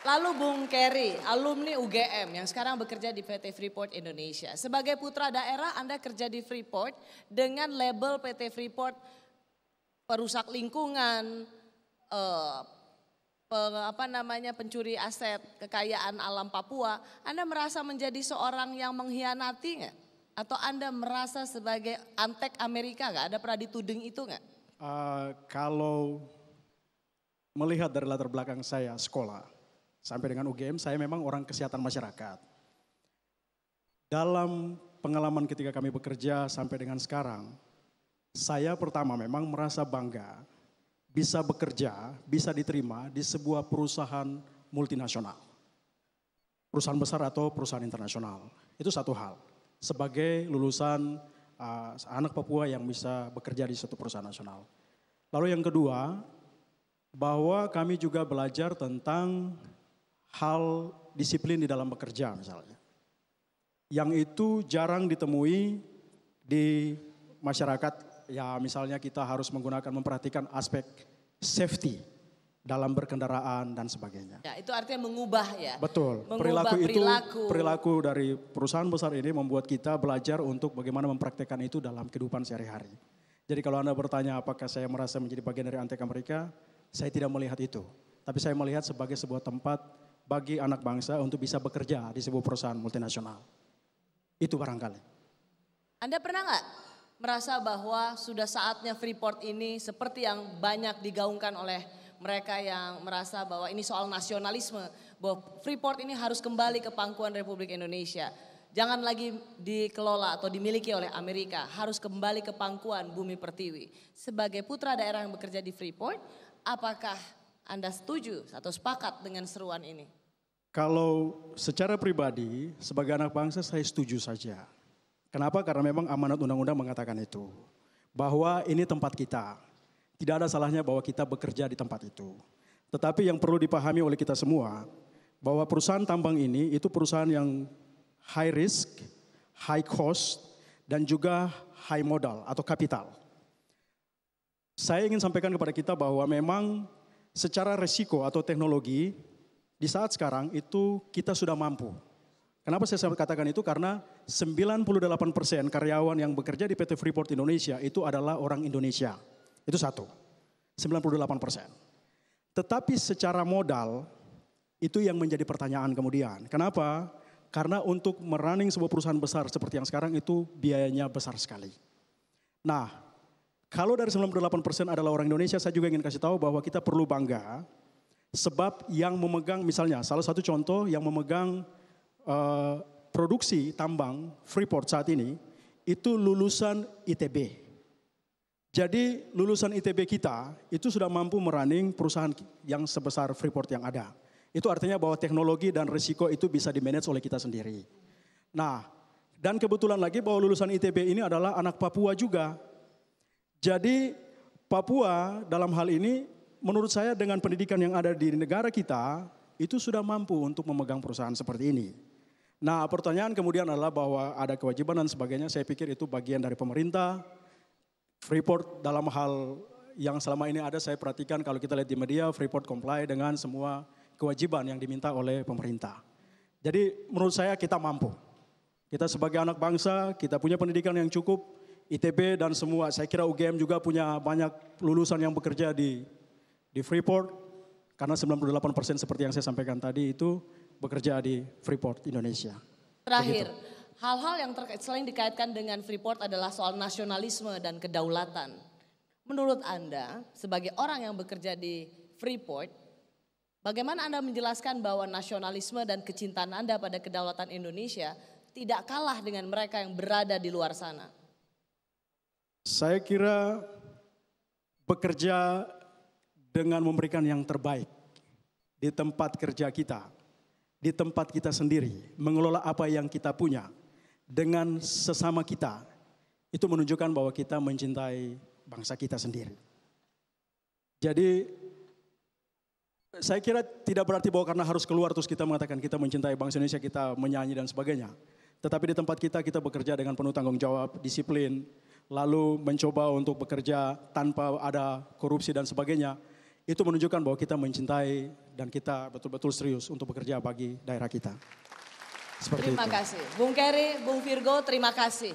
Lalu Bung Kerry, alumni UGM yang sekarang bekerja di PT Freeport Indonesia. Sebagai putra daerah Anda kerja di Freeport dengan label PT Freeport perusak lingkungan, pencuri aset kekayaan alam Papua. Anda merasa menjadi seorang yang mengkhianati nggak? Atau Anda merasa sebagai antek Amerika nggak? Ada pernah dituding itu nggak? Kalau melihat dari latar belakang saya sekolah sampai dengan UGM, saya memang orang kesehatan masyarakat. Dalam pengalaman ketika kami bekerja sampai dengan sekarang, saya pertama memang merasa bangga bisa bekerja, bisa diterima di sebuah perusahaan multinasional. Perusahaan besar atau perusahaan internasional. Itu satu hal. Sebagai lulusan anak Papua yang bisa bekerja di suatu perusahaan nasional. Lalu yang kedua, bahwa kami juga belajar tentang hal disiplin di dalam bekerja misalnya. Yang itu jarang ditemui di masyarakat, ya misalnya kita harus memperhatikan aspek safety dalam berkendaraan dan sebagainya. Ya, itu artinya mengubah ya. Betul, mengubah perilaku dari perusahaan besar ini membuat kita belajar untuk bagaimana mempraktekkan itu dalam kehidupan sehari-hari. Jadi kalau Anda bertanya apakah saya merasa menjadi bagian dari antek Amerika, saya tidak melihat itu. Tapi saya melihat sebagai sebuah tempat bagi anak bangsa untuk bisa bekerja di sebuah perusahaan multinasional. Itu barangkali. Anda pernah nggak merasa bahwa sudah saatnya Freeport ini seperti yang banyak digaungkan oleh mereka yang merasa bahwa ini soal nasionalisme, bahwa Freeport ini harus kembali ke pangkuan Republik Indonesia. Jangan lagi dikelola atau dimiliki oleh Amerika, harus kembali ke pangkuan bumi pertiwi. Sebagai putra daerah yang bekerja di Freeport, apakah Anda setuju atau sepakat dengan seruan ini? Kalau secara pribadi, sebagai anak bangsa saya setuju saja. Kenapa? Karena memang amanat undang-undang mengatakan itu. Bahwa ini tempat kita. Tidak ada salahnya bahwa kita bekerja di tempat itu. Tetapi yang perlu dipahami oleh kita semua, bahwa perusahaan tambang ini itu perusahaan yang high risk, high cost, dan juga high modal atau kapital. Saya ingin sampaikan kepada kita bahwa memang secara resiko atau teknologi, di saat sekarang itu kita sudah mampu. Kenapa saya katakan itu? Karena 98% karyawan yang bekerja di PT Freeport Indonesia itu adalah orang Indonesia. Itu satu, 98%. Tetapi secara modal, itu yang menjadi pertanyaan kemudian. Kenapa? Karena untuk merunning sebuah perusahaan besar seperti yang sekarang itu biayanya besar sekali. Nah, kalau dari 98% adalah orang Indonesia, saya juga ingin kasih tahu bahwa kita perlu bangga. Sebab yang memegang, misalnya salah satu contoh yang memegang produksi tambang Freeport saat ini, itu lulusan ITB. Jadi lulusan ITB kita itu sudah mampu merunning perusahaan yang sebesar Freeport yang ada. Itu artinya bahwa teknologi dan risiko itu bisa dimanage oleh kita sendiri. Nah, dan kebetulan lagi bahwa lulusan ITB ini adalah anak Papua juga. Jadi Papua dalam hal ini menurut saya dengan pendidikan yang ada di negara kita itu sudah mampu untuk memegang perusahaan seperti ini. Nah, pertanyaan kemudian adalah bahwa ada kewajiban dan sebagainya, saya pikir itu bagian dari pemerintah. Freeport dalam hal yang selama ini ada saya perhatikan kalau kita lihat di media, Freeport comply dengan semua kewajiban yang diminta oleh pemerintah. Jadi menurut saya kita mampu. Kita sebagai anak bangsa, kita punya pendidikan yang cukup, ITB dan semua, saya kira UGM juga punya banyak lulusan yang bekerja di Freeport, karena 98% seperti yang saya sampaikan tadi itu bekerja di Freeport Indonesia. Terakhir, hal-hal yang selain dikaitkan dengan Freeport adalah soal nasionalisme dan kedaulatan. Menurut Anda, sebagai orang yang bekerja di Freeport, bagaimana Anda menjelaskan bahwa nasionalisme dan kecintaan Anda pada kedaulatan Indonesia tidak kalah dengan mereka yang berada di luar sana? Saya kira bekerja dengan memberikan yang terbaik di tempat kerja kita, di tempat kita sendiri, mengelola apa yang kita punya dengan sesama kita, itu menunjukkan bahwa kita mencintai bangsa kita sendiri. Jadi saya kira tidak berarti bahwa karena harus keluar terus kita mengatakan kita mencintai bangsa Indonesia, kita menyanyi dan sebagainya. Tetapi di tempat kita bekerja dengan penuh tanggung jawab, disiplin, lalu mencoba untuk bekerja tanpa ada korupsi dan sebagainya. itu menunjukkan bahwa kita mencintai dan kita betul-betul serius untuk bekerja bagi daerah kita. Seperti Terima itu. kasih. Bung Keri, Bung Virgo, terima kasih.